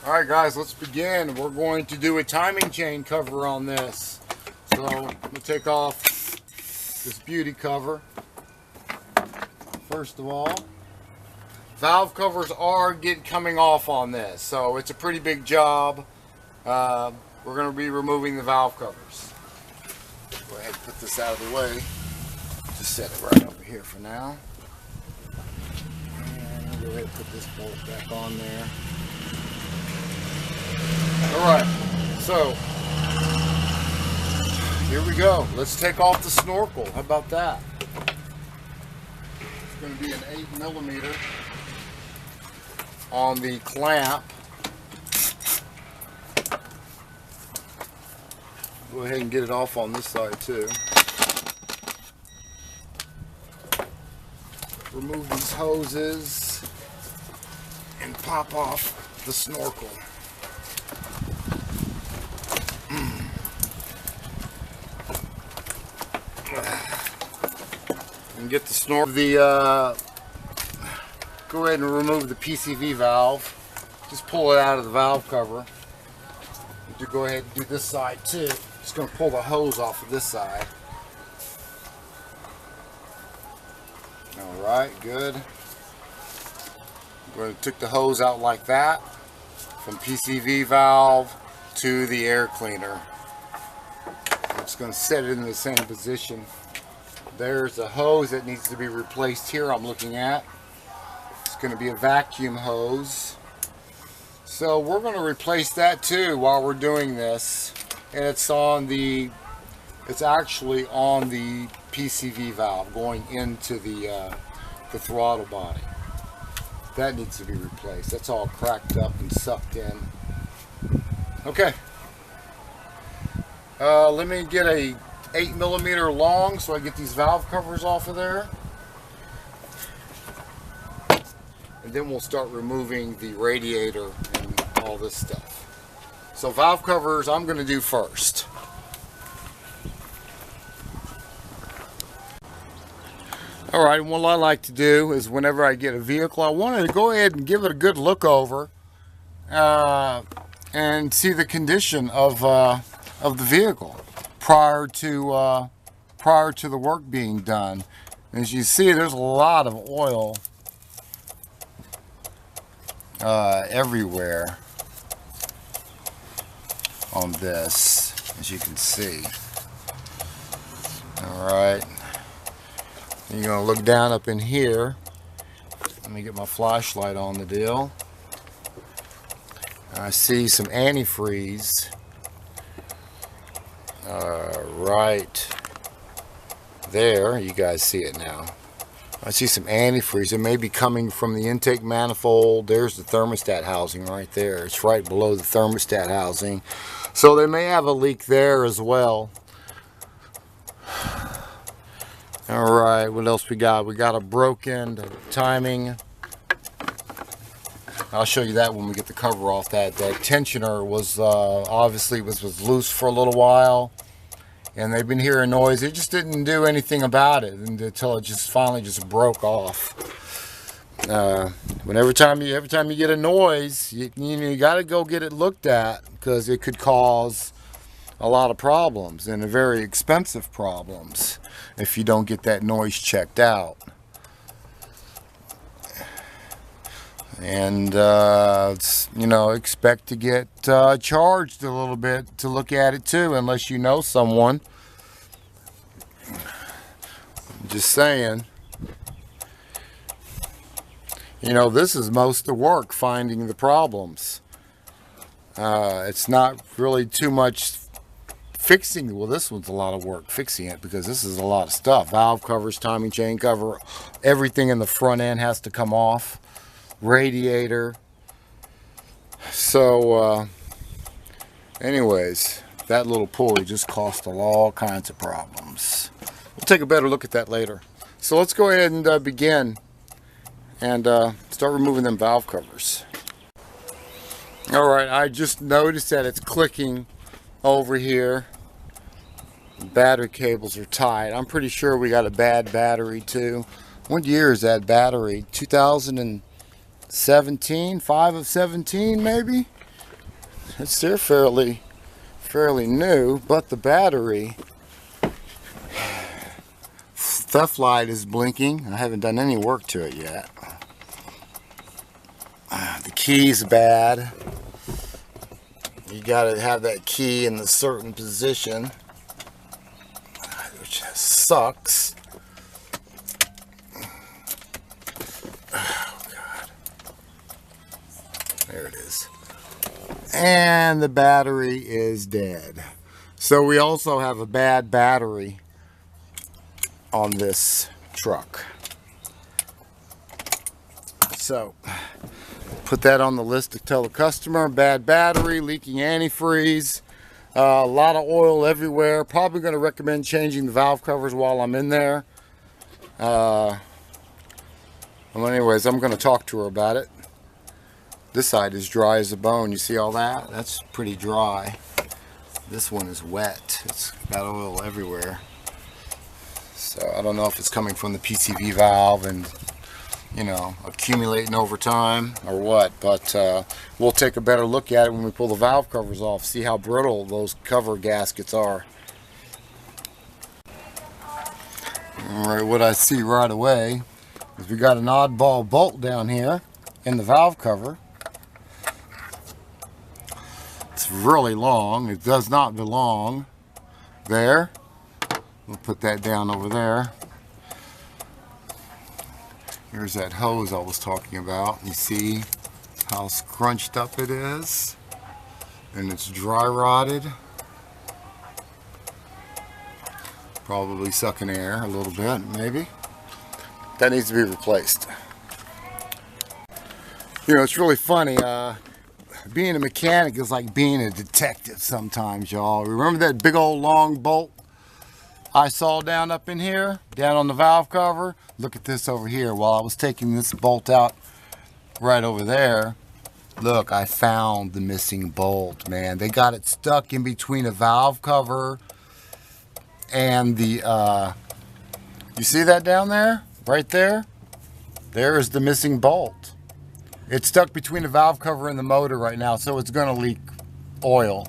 Alright guys, let's begin. We're going to do a timing chain cover on this. So I'm going to take off this beauty cover. First of all, valve covers are coming off on this, so it's a pretty big job. We're going to be removing the valve covers. Go ahead and put this out of the way. Just set it right over here for now. And go ahead and put this bolt back on there. Alright, so here we go. Let's take off the snorkel. How about that? It's going to be an 8mm on the clamp. Go ahead and get it off on this side too. Remove these hoses and pop off the snorkel. And get the snorkel. Go ahead and remove the PCV valve. Just pull it out of the valve cover. You go ahead and do this side too. Just going to pull the hose off of this side. Alright, good. I'm going to take the hose out like that. From PCV valve to the air cleaner. I'm just going to set it in the same position. There's a hose that needs to be replaced here I'm looking at. It's going to be a vacuum hose. So we're going to replace that too while we're doing this. And it's actually on the PCV valve going into the throttle body. That needs to be replaced. That's all cracked up and sucked in. Okay. Let me get a 8mm long so I get these valve covers off of there. And then we'll start removing the radiator and all this stuff. So valve covers I'm going to do first. Alright, what I like to do is whenever I get a vehicle, I want to go ahead and give it a good look over and see the condition of the vehicle prior to the work being done. As you see, there's a lot of oil everywhere on this, as you can see. Alright. You're going to look down up in here. Let me get my flashlight on the deal. I see some antifreeze right there. You guys see it now. I see some antifreeze. It may be coming from the intake manifold. There's the thermostat housing right there. It's right below the thermostat housing. So they may have a leak there as well. Alright, what else we got? We got a broken timing. I'll show you that when we get the cover off. That tensioner was obviously was loose for a little while. And they've been hearing noise. They just didn't do anything about it until it just finally just broke off. Every time you get a noise, you got to go get it looked at, because it could cause a lot of problems, and very expensive problems, if you don't get that noise checked out. And expect to get charged a little bit to look at it too, unless you know someone. Just saying. This is most of the work, finding the problems. It's not really too much fixing. Well, this one's a lot of work fixing it, because this is a lot of stuff. Valve covers, timing chain cover, everything in the front end has to come off. Radiator. So anyways, that little pulley just cost all kinds of problems. We'll take a better look at that later. So let's go ahead and begin and start removing them valve covers. Alright, I just noticed that it's clicking over here. The battery cables are tied. I'm pretty sure we got a bad battery too. What year is that battery? 2017, 5 of 17 maybe? It's still fairly new, but the battery theft light is blinking. I haven't done any work to it yet. The key's bad. You gotta have that key in a certain position, which sucks. Oh God. There it is. And the battery is dead. So we also have a bad battery on this truck. So put that on the list to tell the customer. Bad battery, leaking antifreeze, a lot of oil everywhere. Probably going to recommend changing the valve covers while I'm in there. Well, anyways, I'm going to talk to her about it. This side is dry as a bone. You see all that? That's pretty dry. This one is wet. It's got oil everywhere. So I don't know if it's coming from the PCV valve and, you know, accumulating over time or what, but we'll take a better look at it when we pull the valve covers off, see how brittle those cover gaskets are. Alright, what I see right away is we got an oddball bolt down here in the valve cover. It's really long. It does not belong there. We'll put that down over there. Here's that hose I was talking about. You see how scrunched up it is? And it's dry rotted. Probably sucking air a little bit, maybe. That needs to be replaced. You know, it's really funny. Being a mechanic is like being a detective sometimes, y'all. Remember that big old long bolt I saw down up in here, down on the valve cover? Look at this over here. While I was taking this bolt out right over there, look, I found the missing bolt, man. They got it stuck in between a valve cover and the, you see that down there? Right there? There is the missing bolt. It's stuck between the valve cover and the motor right now, so it's going to leak oil.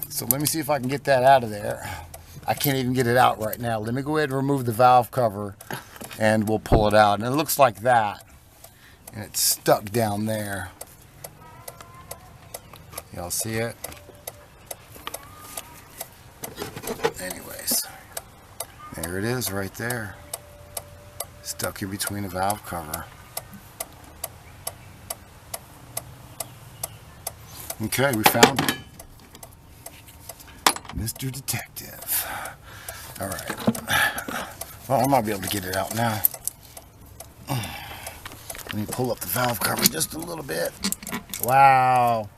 So let me see if I can get that out of there. I can't even get it out right now. Let me go ahead and remove the valve cover and we'll pull it out. And it looks like that. And it's stuck down there. Y'all see it? Anyways, there it is right there. Stuck in between the valve cover. Okay, we found it. Mr. Detective. Alright. Well, I might be able to get it out now. Let me pull up the valve cover just a little bit. Wow.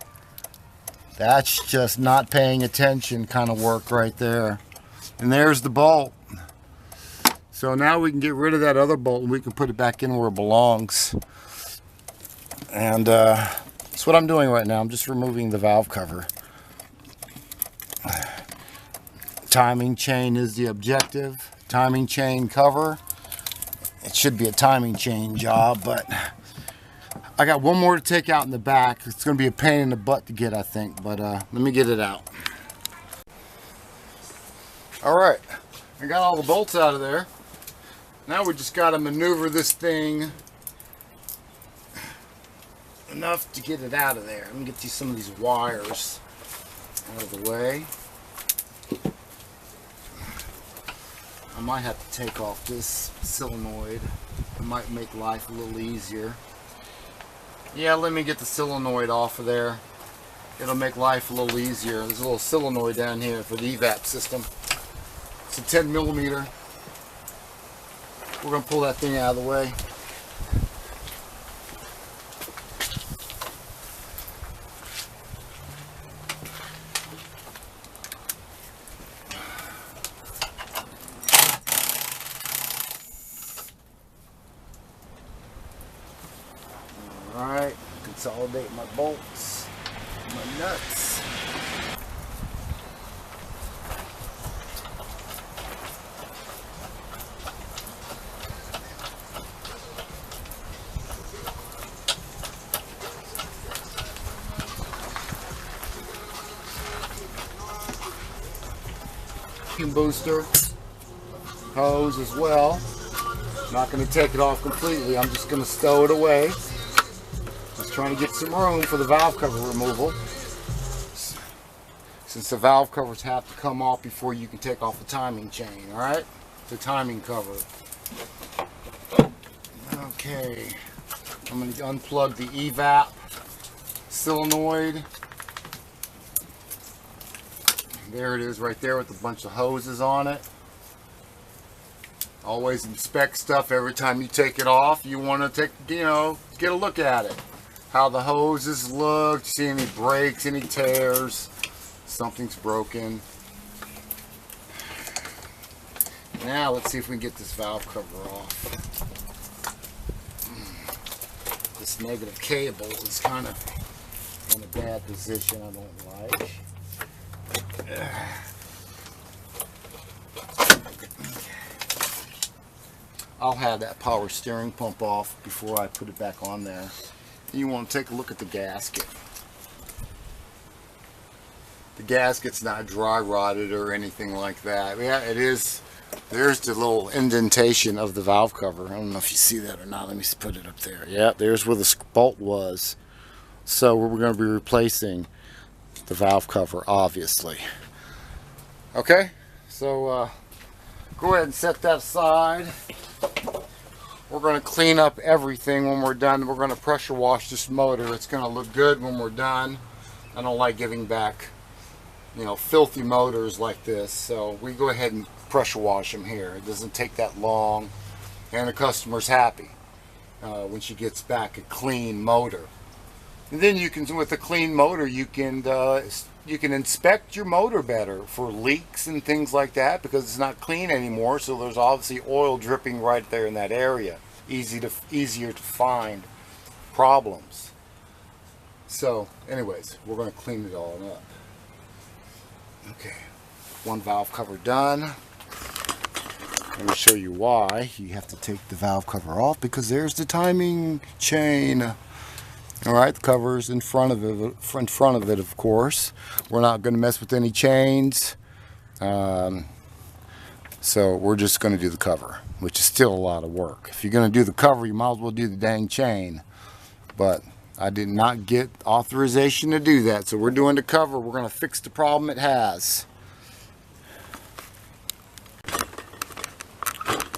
That's just not paying attention kind of work right there. And there's the bolt. So now we can get rid of that other bolt and we can put it back in where it belongs. And that's what I'm doing right now. I'm just removing the valve cover. Timing chain is the objective. Timing chain cover. It should be a timing chain job, but I got one more to take out in the back. It's going to be a pain in the butt to get, I think, but let me get it out. Alright, I got all the bolts out of there. Now we just got to maneuver this thing enough to get it out of there. Let me get you some of these wires out of the way. I might have to take off this solenoid. It might make life a little easier. Yeah, let me get the solenoid off of there. It'll make life a little easier. There's a little solenoid down here for the evap system. It's a 10 millimeter. We're going to pull that thing out of the way. Alright, consolidate my bolts, my nuts. vacuum booster hose as well. I'm not going to take it off completely. I'm just going to stow it away. Just trying to get some room for the valve cover removal, since the valve covers have to come off before you can take off the timing chain. All right, the timing cover. Okay, I'm going to unplug the evap solenoid. There it is right there with a bunch of hoses on it. Always inspect stuff every time you take it off. You want to take, get a look at it. How the hoses look, see any breaks, any tears, something's broken. Now let's see if we can get this valve cover off. This negative cable is kind of in a bad position I don't like. I'll have that power steering pump off before I put it back on there. You want to take a look at the gasket. The gasket's not dry rotted or anything like that. Yeah, it is. There's the little indentation of the valve cover. I don't know if you see that or not. Let me put it up there. Yeah, there's where the bolt was. So we're going to be replacing the valve cover, obviously. Okay, so go ahead and set that aside. We're going to clean up everything when we're done. We're going to pressure wash this motor. It's going to look good when we're done. I don't like giving back, filthy motors like this. So we go ahead and pressure wash them here. It doesn't take that long, and the customer's happy when she gets back a clean motor. And then you can, with a clean motor, you can inspect your motor better for leaks and things like that, because it's not clean anymore. So there's obviously oil dripping right there in that area. Easier to find problems. So, anyways, we're going to clean it all up. Okay, one valve cover done. Let me show you why you have to take the valve cover off, because there's the timing chain. Alright, the cover's in front of it, of course. We're not going to mess with any chains. So we're just going to do the cover, which is still a lot of work. If you're going to do the cover, you might as well do the dang chain. But I did not get authorization to do that. So we're doing the cover. We're going to fix the problem it has.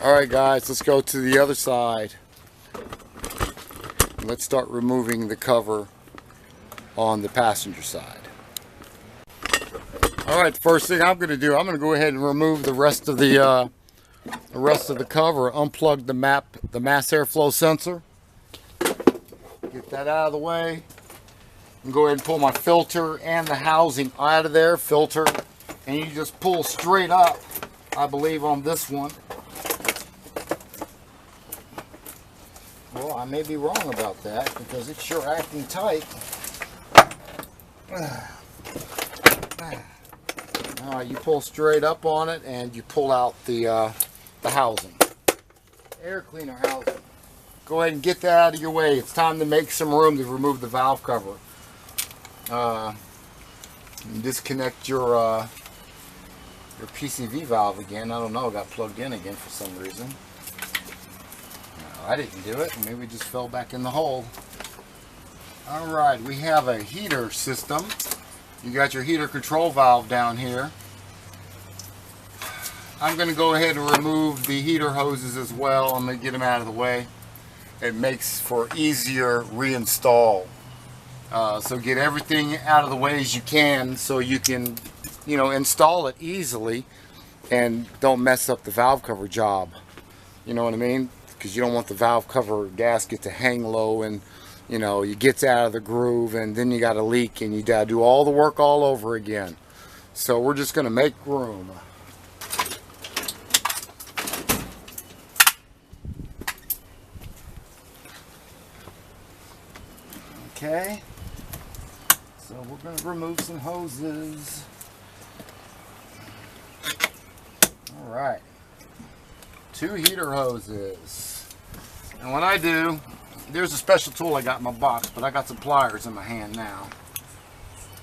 Alright guys, let's go to the other side. Let's start removing the cover on the passenger side. Alright, the first thing I'm going to do, I'm going to go ahead and remove the rest of the cover. Unplug the mass airflow sensor. Get that out of the way. And go ahead and pull my filter and the housing out of there. Filter, and you just pull straight up, I believe, on this one. Well, I may be wrong about that, because it's sure acting tight. Alright, you pull straight up on it, and you pull out the housing. Air cleaner housing. Go ahead and get that out of your way. It's time to make some room to remove the valve cover. Disconnect your PCV valve again. I don't know, it got plugged in again for some reason. I didn't do it. Maybe it just fell back in the hole. Alright, we have a heater system. You got your heater control valve down here. I'm going to go ahead and remove the heater hoses as well. I'm going to get them out of the way. It makes for easier reinstall. So get everything out of the way as you can, so you can, install it easily and don't mess up the valve cover job. You know what I mean? Because you don't want the valve cover gasket to hang low, and it gets out of the groove, and then you got a leak, and you got to do all the work all over again. So we're just going to make room. Okay, so we're going to remove some hoses. All right. 2 heater hoses. And what I do, there's a special tool I got in my box, but I got some pliers in my hand now.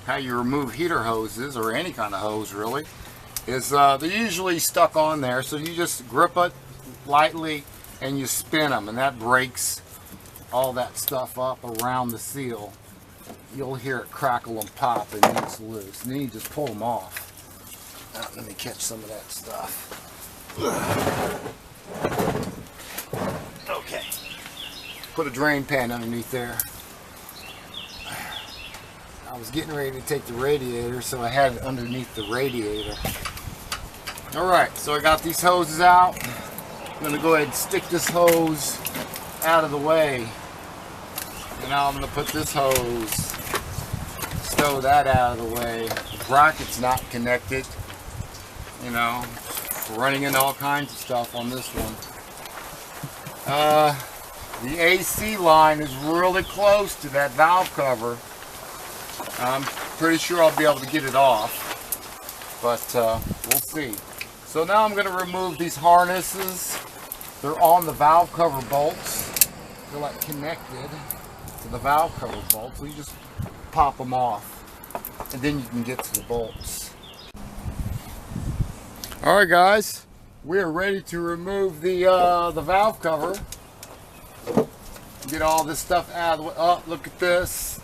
How you remove heater hoses, or any kind of hose really, is they're usually stuck on there, so you just grip it lightly and you spin them, and that breaks all that stuff up around the seal. You'll hear it crackle and pop, and then it's loose, and then you just pull them off. Let me catch some of that stuff. Okay, put a drain pan underneath there. I was getting ready to take the radiator, so I had it underneath the radiator. Alright, so I got these hoses out. I'm going to go ahead and stick this hose out of the way. And now I'm going to put this hose, stow that out of the way. The bracket's not connected. You know, we're running into all kinds of stuff on this one. The AC line is really close to that valve cover. I'm pretty sure I'll be able to get it off, but we'll see. So now I'm going to remove these harnesses. They're on the valve cover bolts. They're like connected to the valve cover bolts. So you just pop them off, and then you can get to the bolts. All right, guys, we are ready to remove the valve cover. Get all this stuff out of the way. Oh, look at this.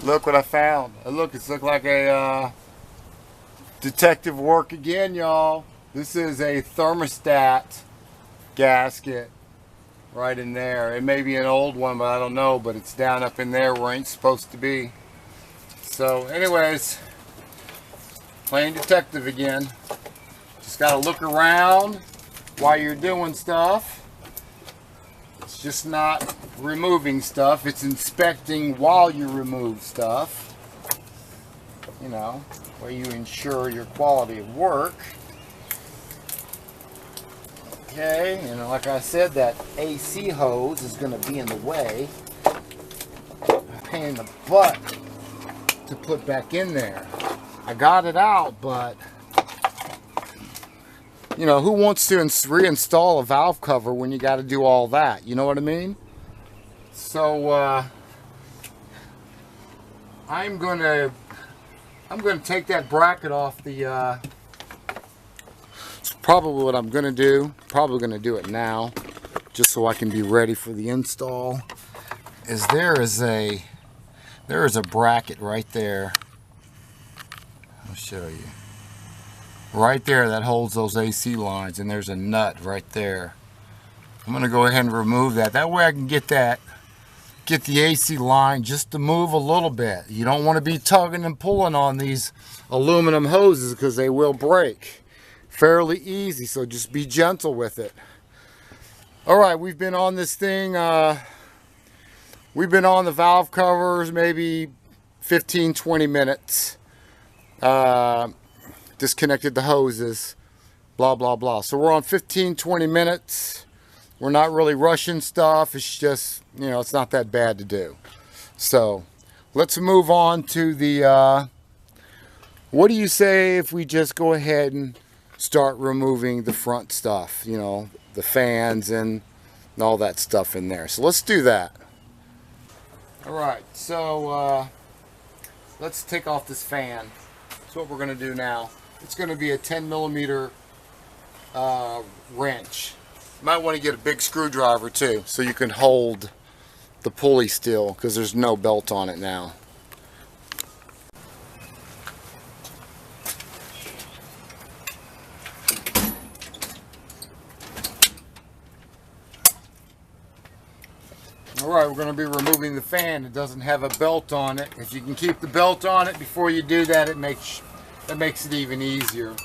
Look what I found. Look, it's looked like a detective work again, y'all. This is a thermostat gasket right in there. It may be an old one, but I don't know, but it's down up in there where it ain't supposed to be. So anyways, playing detective again. Just gotta look around while you're doing stuff. It's just not removing stuff, it's inspecting while you remove stuff. You know, where you ensure your quality of work. Okay, and like I said, that AC hose is going to be in the way. A pain in the butt to put back in there. I got it out, but you know, who wants to reinstall a valve cover when you got to do all that? You know what I mean? So I'm gonna take that bracket off the. It's probably what I'm gonna do. Probably gonna do it now, just so I can be ready for the install. There is a bracket right there. I'll show you. Right there, that holds those AC lines, and there's a nut right there. I'm gonna go ahead and remove that. That way I can get the AC line just to move a little bit. You don't want to be tugging and pulling on these aluminum hoses because they will break. Fairly easy, so just be gentle with it. All right, we've been on this thing. We've been on the valve covers maybe 15-20 minutes. Disconnected the hoses, blah blah blah. So we're on 15-20 minutes. We're not really rushing stuff. It's just, you know, it's not that bad to do. So let's move on to the what do you say if we just go ahead and start removing the front stuff, you know, the fans and all that stuff in there. So let's do that. All right, so let's take off this fan. That's what we're going to do now. It's going to be a 10mm wrench. You might want to get a big screwdriver too, so you can hold the pulley still, because there's no belt on it now. Alright, we're going to be removing the fan. It doesn't have a belt on it. If you can keep the belt on it before you do that, it makes it even easier.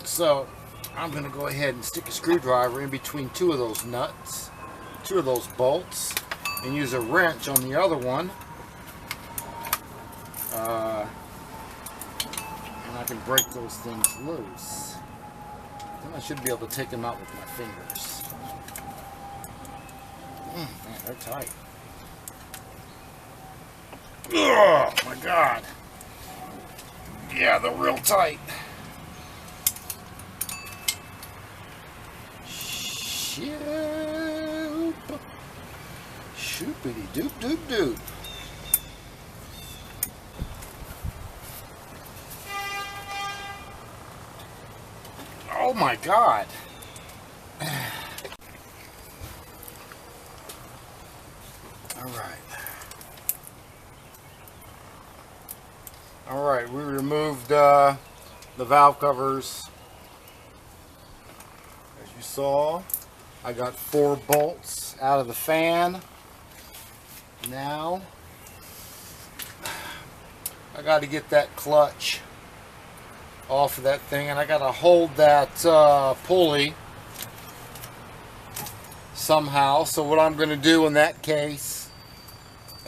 So I'm going to go ahead and stick a screwdriver in between two of those nuts, two of those bolts, and use a wrench on the other one. And I can break those things loose. Then I should be able to take them out with my fingers. Man, they're tight. Oh my God. Yeah, they're real tight. Shoop. Shoopity doop doop doop. Oh my God. All right, we removed the valve covers. As you saw, I got 4 bolts out of the fan. Now, I got to get that clutch off of that thing, and I got to hold that pulley somehow. So what I'm going to do in that case,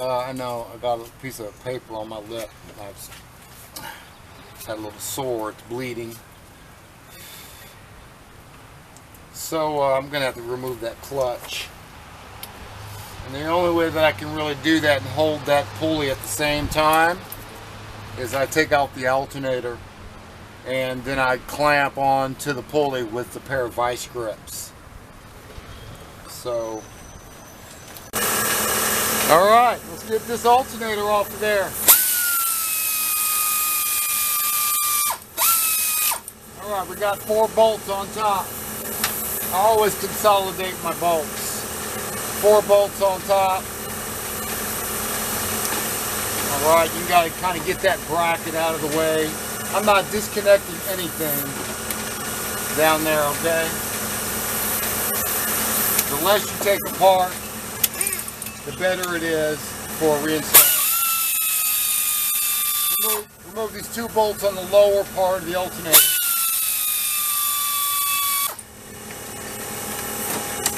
I know I got a piece of paper on my lip. I've had a little sore, it's bleeding. So I'm going to have to remove that clutch. And the only way that I can really do that and hold that pulley at the same time is I take out the alternator and then I clamp on to the pulley with a pair of vice grips. So, alright, let's get this alternator off of there. Alright, we got 4 bolts on top. I always consolidate my bolts. 4 bolts on top. Alright, you gotta kind of get that bracket out of the way. I'm not disconnecting anything down there, okay? The less you take apart, the better it is for reinstalling. Remove these 2 bolts on the lower part of the alternator.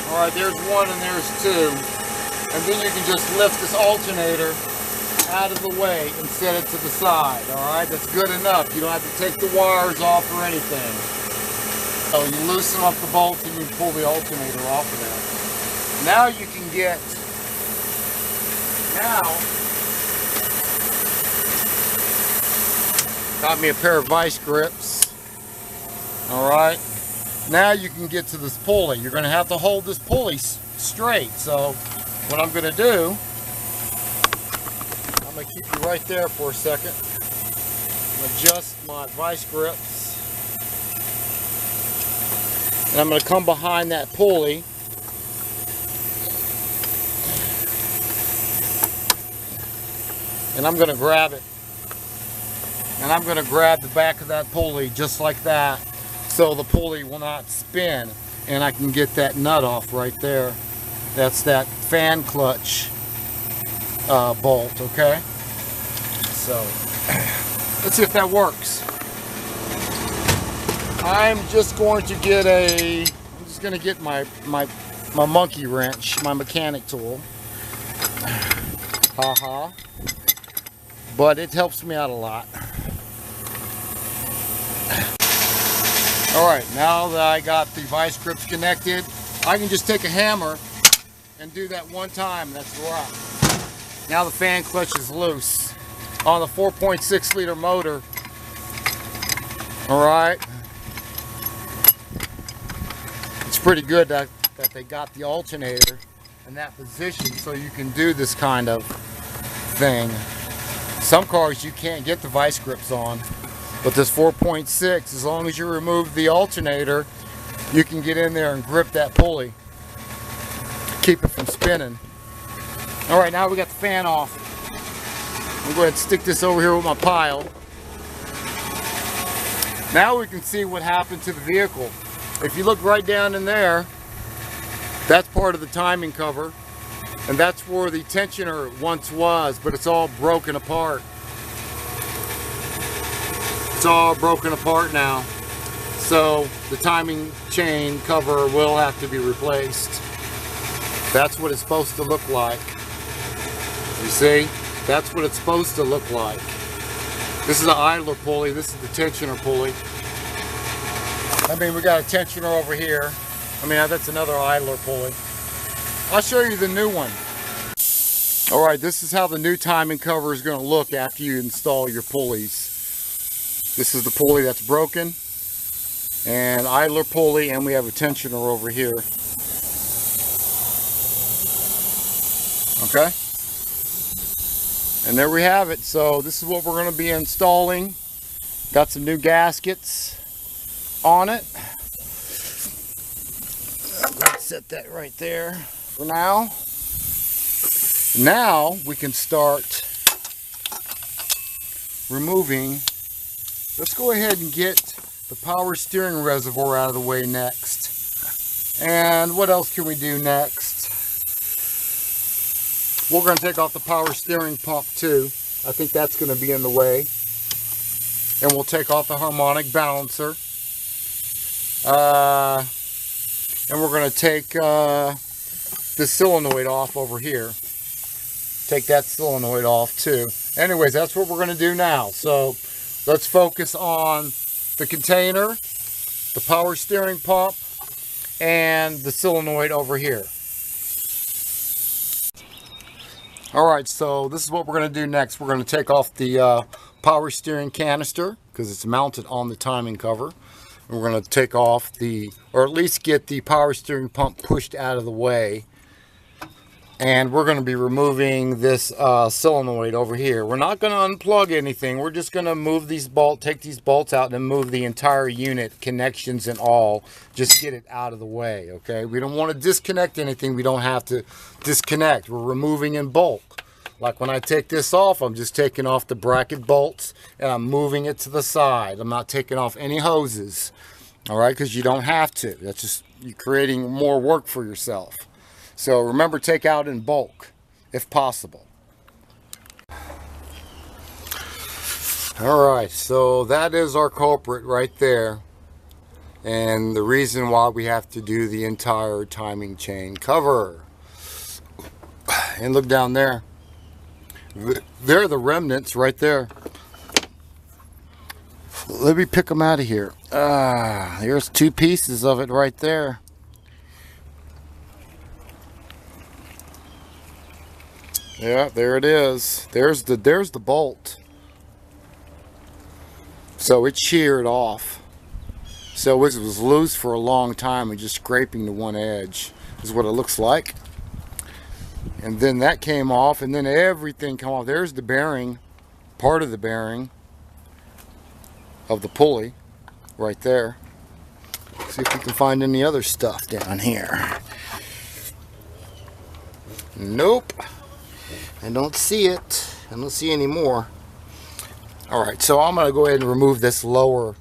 Alright, there's 1 and there's 2. And then you can just lift this alternator out of the way and set it to the side. Alright, that's good enough. You don't have to take the wires off or anything. So you loosen up the bolts and you pull the alternator off of there. Now you can get, got me a pair of vice grips. Alright. Now you can get to this pulley. You're going to have to hold this pulley straight. So what I'm going to do, I'm going to keep you right there for a second. I'm going to adjust my vice grips. And I'm going to come behind that pulley. And I'm going to grab it. And I'm going to grab the back of that pulley just like that, so the pulley will not spin, and I can get that nut off right there. That's that fan clutch bolt, okay? So, let's see if that works. I'm just going to get my monkey wrench, my mechanic tool. Haha. But it helps me out a lot. Alright, now that I got the vice grips connected, I can just take a hammer and do that one time, and that's a wrap. Now the fan clutch is loose on the 4.6 liter motor. Alright. It's pretty good that they got the alternator in that position so you can do this kind of thing. Some cars you can't get the vice grips on. But this 4.6, as long as you remove the alternator, you can get in there and grip that pulley. Keep it from spinning. Alright, now we got the fan off. I'm going to go ahead and stick this over here with my pile. Now we can see what happened to the vehicle. If you look right down in there, that's part of the timing cover. And that's where the tensioner once was, but it's all broken apart. It's all broken apart now. So the timing chain cover will have to be replaced. That's what it's supposed to look like. You see? That's what it's supposed to look like. This is an idler pulley. This is the tensioner pulley. I mean, we got a tensioner over here. I mean, that's another idler pulley. I'll show you the new one. Alright, this is how the new timing cover is going to look after you install your pulleys. This is the pulley that's broken, and idler pulley, and we have a tensioner over here. Okay? And there we have it. So this is what we're going to be installing. Got some new gaskets on it. set that right there for now. Now we can start removing. Let's go ahead and get the power steering reservoir out of the way next. And what else can we do next? We're going to take off the power steering pump too. I think that's going to be in the way. And we'll take off the harmonic balancer. And we're going to take the solenoid off over here. Take that solenoid off too. Anyways, that's what we're going to do now. So let's focus on the container, the power steering pump, and the solenoid over here. Alright, so this is what we're going to do next. We're going to take off the power steering canister because it's mounted on the timing cover. And we're going to take off or at least get the power steering pump pushed out of the way. And we're going to be removing this solenoid over here. We're not going to unplug anything. We're just going to move these take these bolts out and move the entire unit, connections and all. Just get it out of the way, okay? We don't want to disconnect anything. We don't have to disconnect. We're removing in bulk. Like when I take this off, I'm just taking off the bracket bolts and I'm moving it to the side. I'm not taking off any hoses, all right? Because you don't have to. That's just, you're creating more work for yourself. So remember, take out in bulk if possible. Alright, so that is our culprit right there. And the reason why we have to do the entire timing chain cover. And look down there. There are the remnants right there. Let me pick them out of here. Here's 2 pieces of it right there. Yeah, there it is. There's the bolt. So it sheared off. So it was loose for a long time and just scraping the one edge is what it looks like. And then that came off, and then everything came off. There's the bearing, part of the bearing of the pulley right there. See if we can find any other stuff down here. Nope. I don't see it. I don't see any more. Alright, so I'm going to go ahead and remove this lower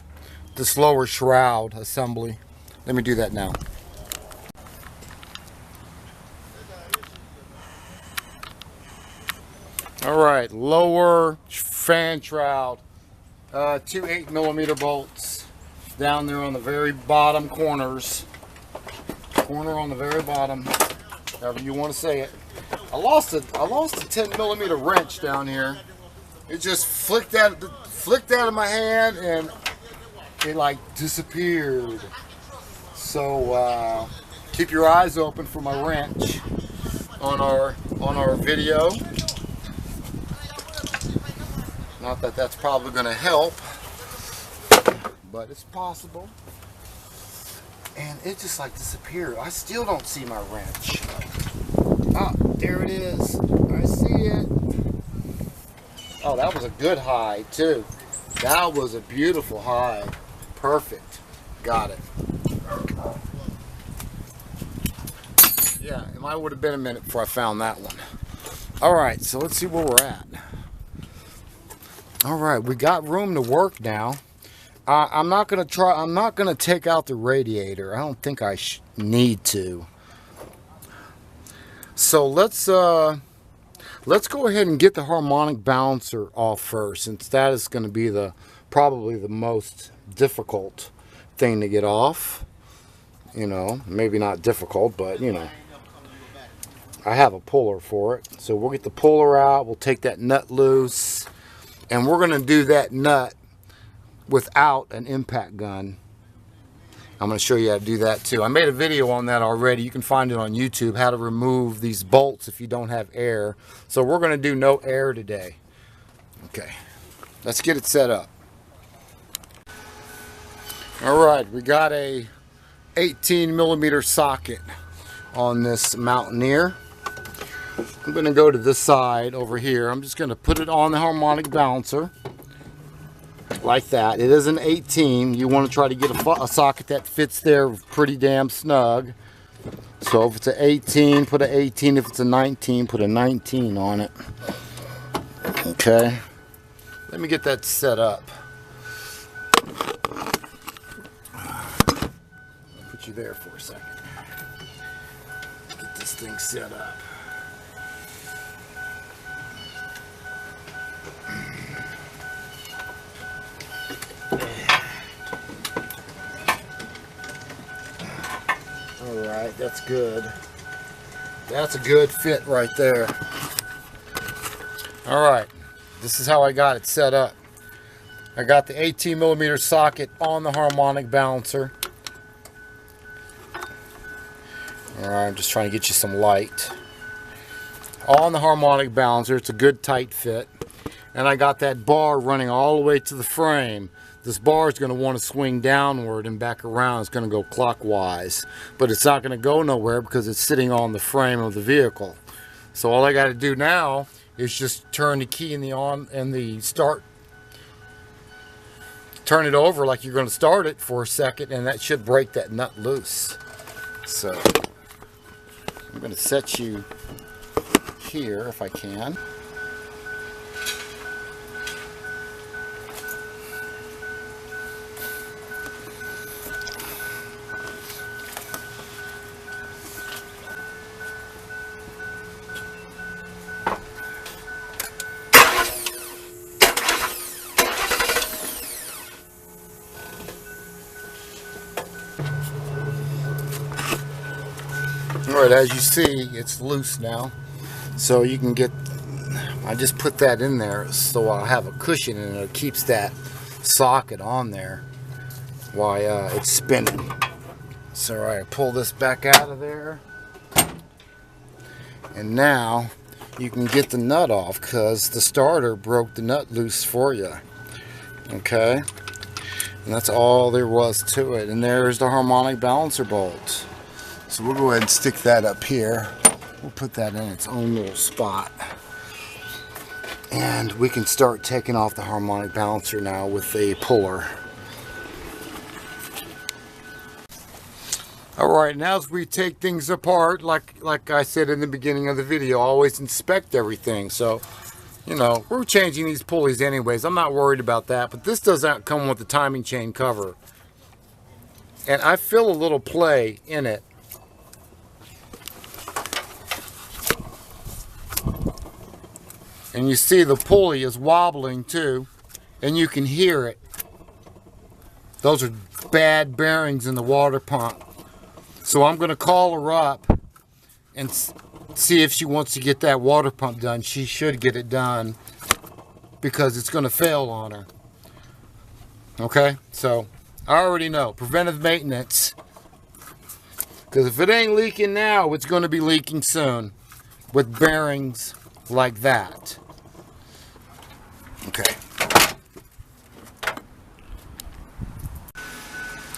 shroud assembly. Let me do that now. Alright, lower fan shroud. 2 8mm bolts down there on the very bottom corners. Corner on the very bottom, however you want to say it. I lost a 10mm wrench down here. It just flicked out of my hand and it like disappeared. So keep your eyes open for my wrench on our video. Not that that's probably going to help, but it's possible. And it just like disappeared. I still don't see my wrench. Ah, there it is. I see it. Oh, that was a good hide too. That was a beautiful hide. Perfect. Got it. Yeah, it might would have been a minute before I found that one. Alright, so let's see where we're at. Alright, we got room to work now. I'm not gonna take out the radiator. I don't think I need to. So let's go ahead and get the harmonic balancer off first, since that is going to be probably the most difficult thing to get off. You know, maybe not difficult, but you know, I have a puller for it. So we'll get the puller out, we'll take that nut loose, and we're going to do that nut without an impact gun. I'm going to show you how to do that too. I made a video on that already. You can find it on YouTube, how to remove these bolts if you don't have air. So we're going to do no air today. Okay, let's get it set up. Alright, we got a 18mm socket on this Mountaineer. I'm going to go to this side over here. I'm just going to put it on the harmonic balancer. Like that. It is an 18. You want to try to get a socket that fits there pretty damn snug. So if it's an 18, put an 18. If it's a 19, put a 19 on it. Okay. Let me get that set up. I'll put you there for a second. Get this thing set up. Alright, that's good. That's a good fit right there. Alright, this is how I got it set up. I got the 18mm socket on the harmonic balancer. Alright, I'm just trying to get you some light. On the harmonic balancer, it's a good tight fit. And I got that bar running all the way to the frame. This bar is going to want to swing downward and back around. It's going to go clockwise. But it's not going to go nowhere because it's sitting on the frame of the vehicle. So all I got to do now is just turn the key in the on and the start. Turn it over like you're going to start it for a second, and that should break that nut loose. So I'm going to set you here if I can. Alright, as you see, it's loose now. So you can get, I just put that in there so I'll have a cushion and it keeps that socket on there while it's spinning. So I pull this back out of there. And now you can get the nut off because the starter broke the nut loose for you. Okay? And that's all there was to it. And there's the harmonic balancer bolt. So we'll go ahead and stick that up here. We'll put that in its own little spot. And we can start taking off the harmonic balancer now with a puller. Alright, now as we take things apart, like I said in the beginning of the video, always inspect everything. So, you know, we're changing these pulleys anyways. I'm not worried about that. But this does not come with the timing chain cover. And I feel a little play in it. And you see the pulley is wobbling too, and you can hear it. Those are bad bearings in the water pump. So I'm going to call her up and see if she wants to get that water pump done. She should get it done because it's going to fail on her. Okay, so I already know. Preventive maintenance. Because if it ain't leaking now, it's going to be leaking soon with bearings like that. Okay.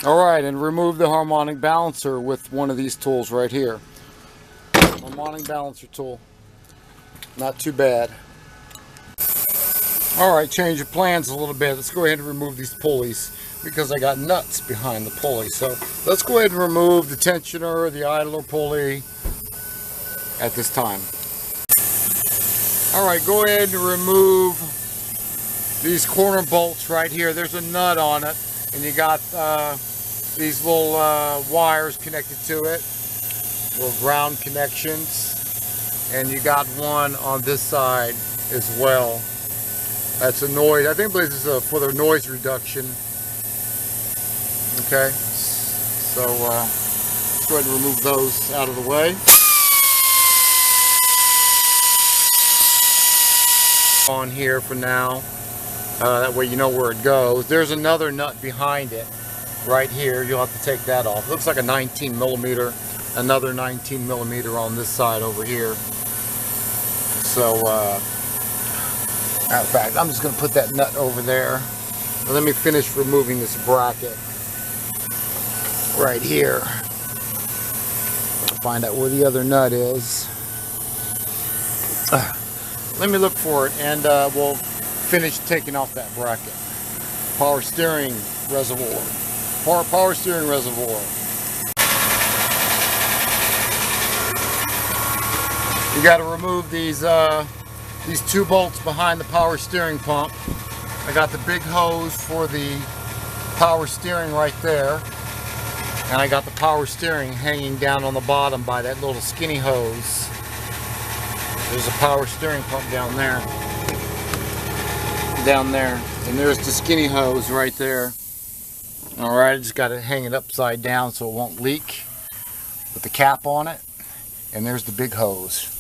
Alright, and remove the harmonic balancer with one of these tools right here. Harmonic balancer tool. Not too bad. Alright, change of plans a little bit. Let's go ahead and remove these pulleys because I got nuts behind the pulley. So let's go ahead and remove the tensioner, the idler pulley at this time. Alright, go ahead and remove these corner bolts right here. There's a nut on it, and you got these little wires connected to it, little ground connections, and you got one on this side as well. That's a noise. I think this is for the noise reduction. Okay, so let's go ahead and remove those out of the way. On here for now, that way you know where it goes. There's another nut behind it right here. You'll have to take that off. It looks like a 19mm, another 19mm on this side over here. So matter of fact, I'm just going to put that nut over there. And let me finish removing this bracket right here. Find out where the other nut is. Let me look for it, and we'll finish taking off that bracket. Power steering reservoir. Power steering reservoir. You got to remove these 2 bolts behind the power steering pump. I got the big hose for the power steering right there, and I got the power steering hanging down on the bottom by that little skinny hose. There's a power steering pump down there, and there's the skinny hose right there. Alright, I just got to hang it upside down so it won't leak with the cap on it. And there's the big hose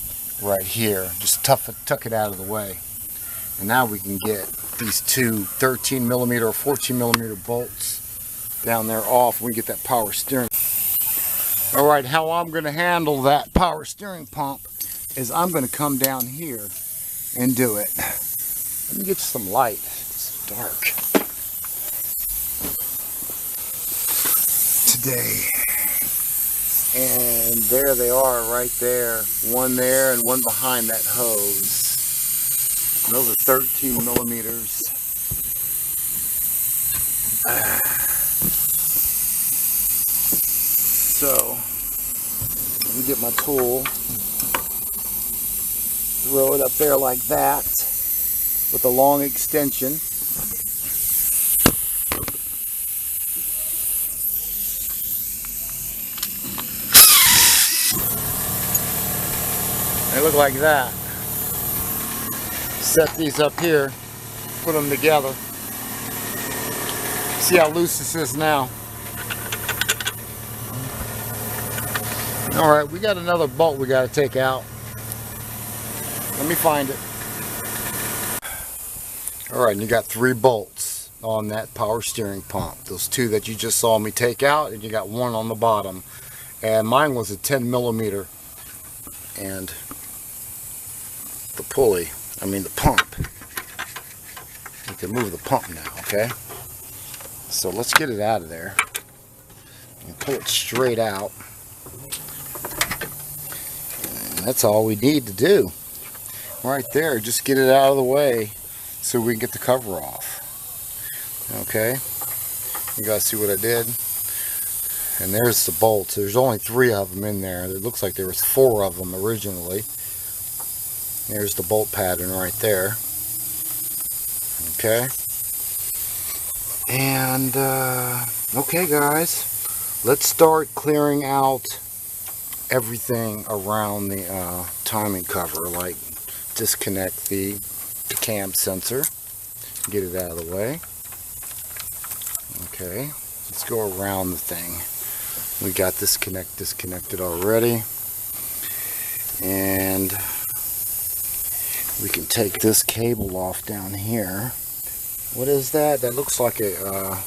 right here. Just tuck it out of the way. And now we can get these 2 13mm or 14mm bolts down there off. We get that power steering. Alright, how I'm going to handle that power steering pump is I'm going to come down here and do it. Let me get some light. It's dark today. And there they are right there. One there and one behind that hose. And those are 13mm. So, let me get my tool. Throw it up there like that with a long extension. They look like that. Set these up here, put them together. See how loose this is now. Alright, we got another bolt we got to take out. Let me find it. Alright, and you got 3 bolts on that power steering pump. Those 2 that you just saw me take out, and you got 1 on the bottom. And mine was a 10mm. And the pulley, the pump. You can move the pump now, okay? So let's get it out of there. And pull it straight out. And that's all we need to do. Right there, just get it out of the way so we can get the cover off. Okay? You guys see what I did? And there's the bolts. There's only 3 of them in there. It looks like there was 4 of them originally. There's the bolt pattern right there. Okay. And, okay guys. Let's start clearing out everything around the timing cover. Like, disconnect the cam sensor. Get it out of the way. Okay. Let's go around the thing. We got this disconnected already. And we can take this cable off down here. What is that? That looks like a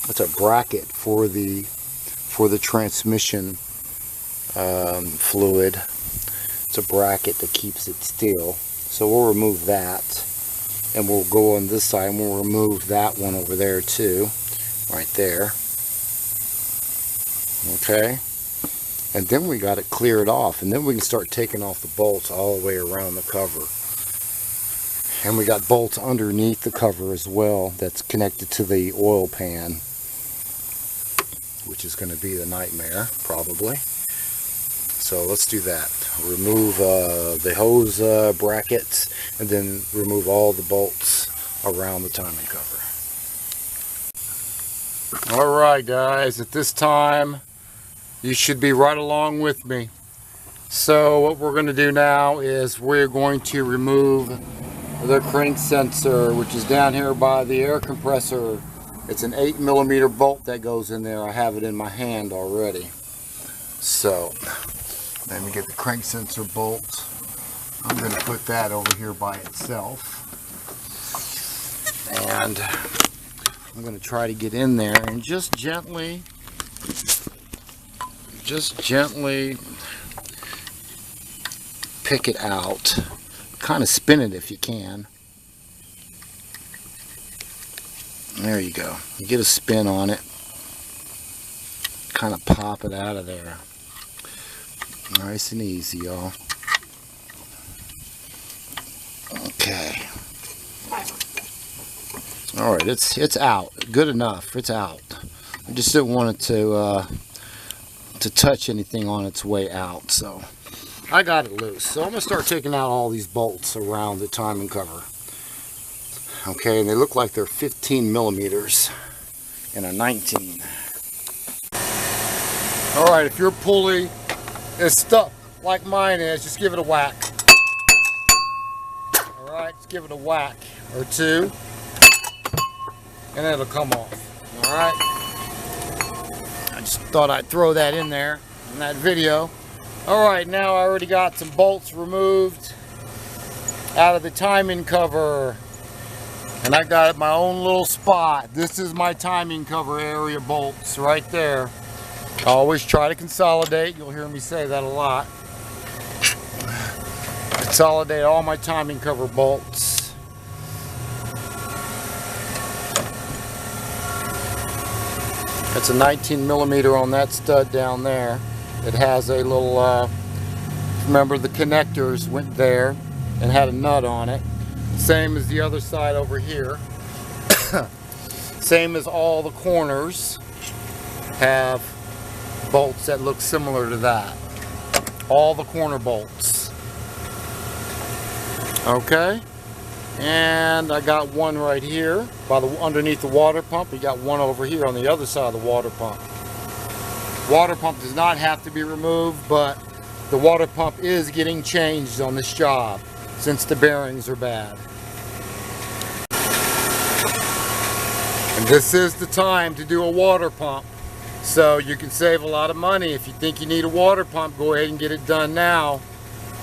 it's a bracket for the transmission fluid. It's a bracket that keeps it still. So we'll remove that, and we'll go on this side and we'll remove that one over there too, right there. Okay, and then we got it cleared off, and then we can start taking off the bolts all the way around the cover. And we got bolts underneath the cover as well that's connected to the oil pan, which is going to be the nightmare probably. So let's do that. Remove the hose brackets, and then remove all the bolts around the timing cover. Alright guys, at this time you should be right along with me. So what we're going to do now is we're going to remove the crank sensor, which is down here by the air compressor. It's an 8mm bolt that goes in there. I have it in my hand already. So let me get the crank sensor bolt. I'm going to put that over here by itself. And I'm going to try to get in there and just gently pick it out. Kind of spin it if you can. There you go. You get a spin on it. Kind of pop it out of there. Nice and easy, y'all. Okay. Alright, it's out. Good enough. It's out. I just didn't want it to touch anything on its way out, so I got it loose. So I'm going to start taking out all these bolts around the timing cover. Okay, and they look like they're 15 millimeters and a 19. Alright, if your pulley is stuck like mine is, just give it a whack. Alright, just give it a whack or two, and it'll come off. Alright, I just thought I'd throw that in there in that video. Alright, now I already got some bolts removed out of the timing cover, and I got my own little spot. This is my timing cover area bolts right there. I always try to consolidate. You'll hear me say that a lot. Consolidate all my timing cover bolts. It's a 19 millimeter on that stud down there. It has a little, remember the connectors went there and had a nut on it. Same as the other side over here. Same as all the corners have bolts that look similar to that. All the corner bolts. Okay, and I got one right here by the underneath the water pump. We got one over here on the other side of the water pump. Water pump does not have to be removed, but the water pump is getting changed on this job since the bearings are bad. And this is the time to do a water pump. So you can save a lot of money. If you think you need a water pump, go ahead and get it done now.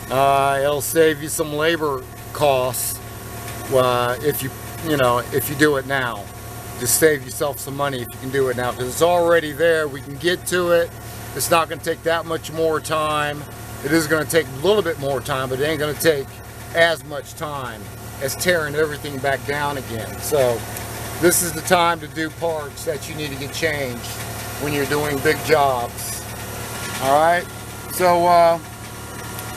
It'll save you some labor costs if you do it now. Just save yourself some money if you can do it now, because it's already there. We can get to it. It's not going to take that much more time. It is going to take a little bit more time, but it ain't going to take as much time as tearing everything back down again. So this is the time to do parts that you need to get changed when you're doing big jobs. Alright, so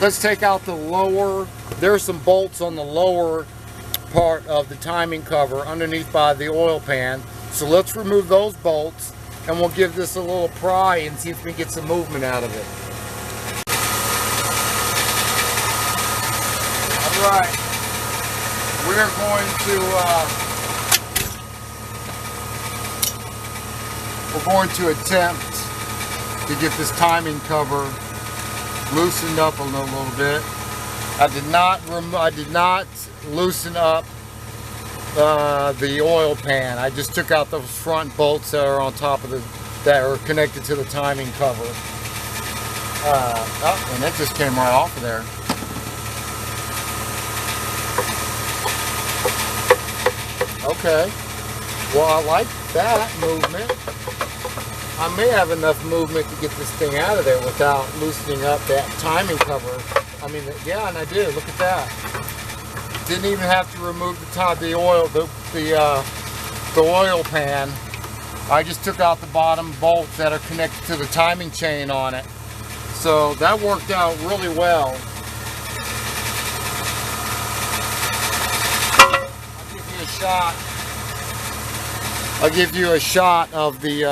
let's take out the lower. There's some bolts on the lower part of the timing cover underneath by the oil pan. So let's remove those bolts, and we'll give this a little pry and see if we can get some movement out of it. Alright, we're going to attempt to get this timing cover loosened up a little bit. I did not loosen up the oil pan. I just took out those front bolts that are on top of that are connected to the timing cover. Oh, and it just came right off of there. Okay. Well, I like that movement. I may have enough movement to get this thing out of there without loosening up that timing cover. I mean, yeah, and I did. Look at that. Didn't even have to remove the oil pan. I just took out the bottom bolts that are connected to the timing chain on it. So that worked out really well. I'll give you a shot of the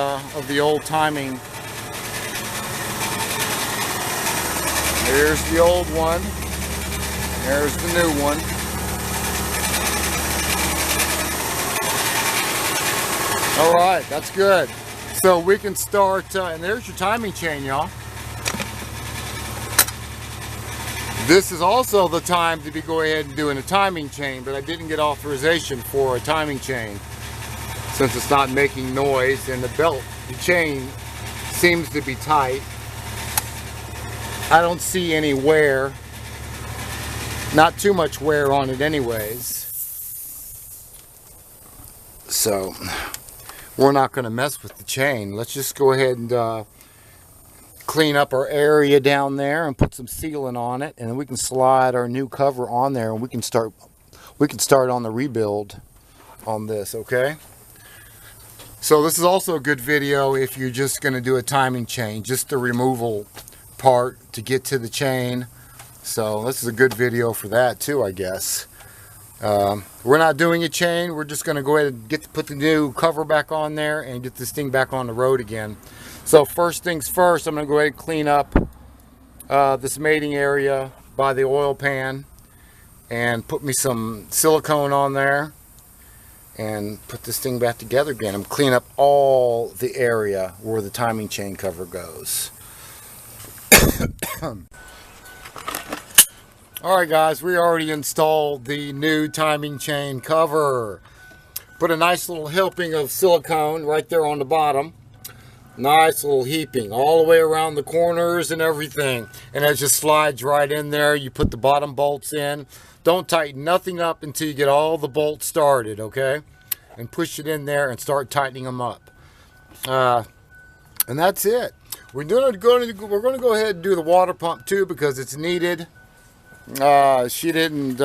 old timing. Here's the old one. There's the new one. All right, that's good. So we can start, and there's your timing chain, y'all. This is also the time to be going ahead and doing a timing chain, but I didn't get authorization for a timing chain since it's not making noise, and the chain seems to be tight. I don't see any wear, not too much wear on it anyways. So we're not going to mess with the chain. Let's just go ahead and clean up our area down there and put some sealant on it, and then we can slide our new cover on there, and we can start on the rebuild on this. Okay, so this is also a good video if you're just going to do a timing chain, just the removal part to get to the chain. So this is a good video for that too, I guess. We're not doing a chain. We're just going to go ahead and put the new cover back on there and get this thing back on the road again. So first things first, I'm going to go ahead and clean up this mating area by the oil pan and put me some silicone on there and put this thing back together again and clean up all the area where the timing chain cover goes. Alright guys, we already installed the new timing chain cover. Put a nice little helping of silicone right there on the bottom. Nice little heaping all the way around the corners and everything. And it just slides right in there. You put the bottom bolts in. Don't tighten nothing up until you get all the bolts started, okay? And push it in there and start tightening them up. And that's it. We're going to go ahead and do the water pump too because it's needed. We didn't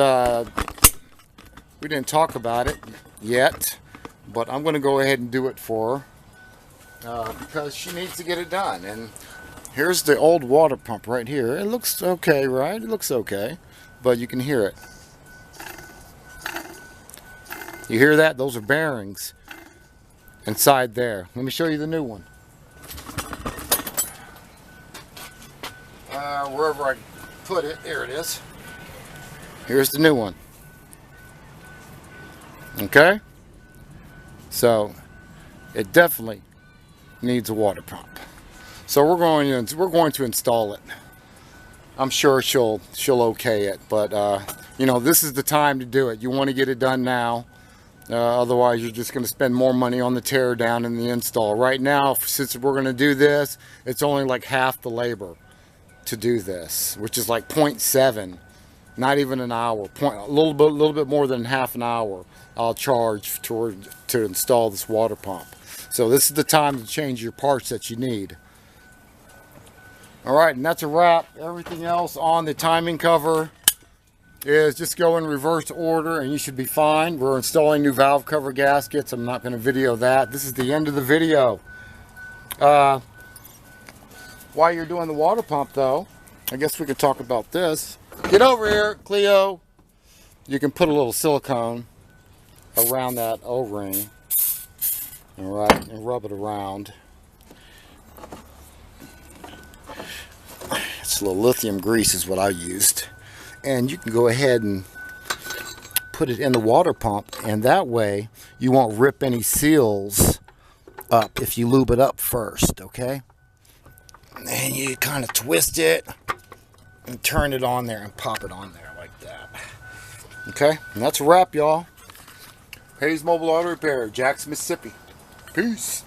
talk about it yet, but I'm going to go ahead and do it for her. Because she needs to get it done. And here's the old water pump right here. It looks okay, right? It looks okay, but you can hear it. You hear that? Those are bearings inside there. Let me show you the new one. Wherever I put it, there it is. Here's the new one. Okay? So it definitely needs a water pump. So we're going to install it. I'm sure she'll okay it, but you know, this is the time to do it. You want to get it done now. Otherwise, you're just going to spend more money on the tear down and the install. Right now, since we're going to do this, it's only like half the labor to do this, which is like 0.7, not even an hour. A little bit more than half an hour. I'll charge to install this water pump. So this is the time to change your parts that you need. All right, and that's a wrap. Everything else on the timing cover is just go in reverse order and you should be fine. We're installing new valve cover gaskets. I'm not going to video that. This is the end of the video. While you're doing the water pump though, I guess we could talk about this. Get over here, Cleo. You can put a little silicone around that O-ring. All right, and rub it around. It's a little lithium grease is what I used. And you can go ahead and put it in the water pump, and that way you won't rip any seals up if you lube it up first, okay? And you kind of twist it and turn it on there and pop it on there like that. Okay, and that's a wrap, y'all. Hayes Mobile Auto Repair, Jackson, Mississippi. Peace.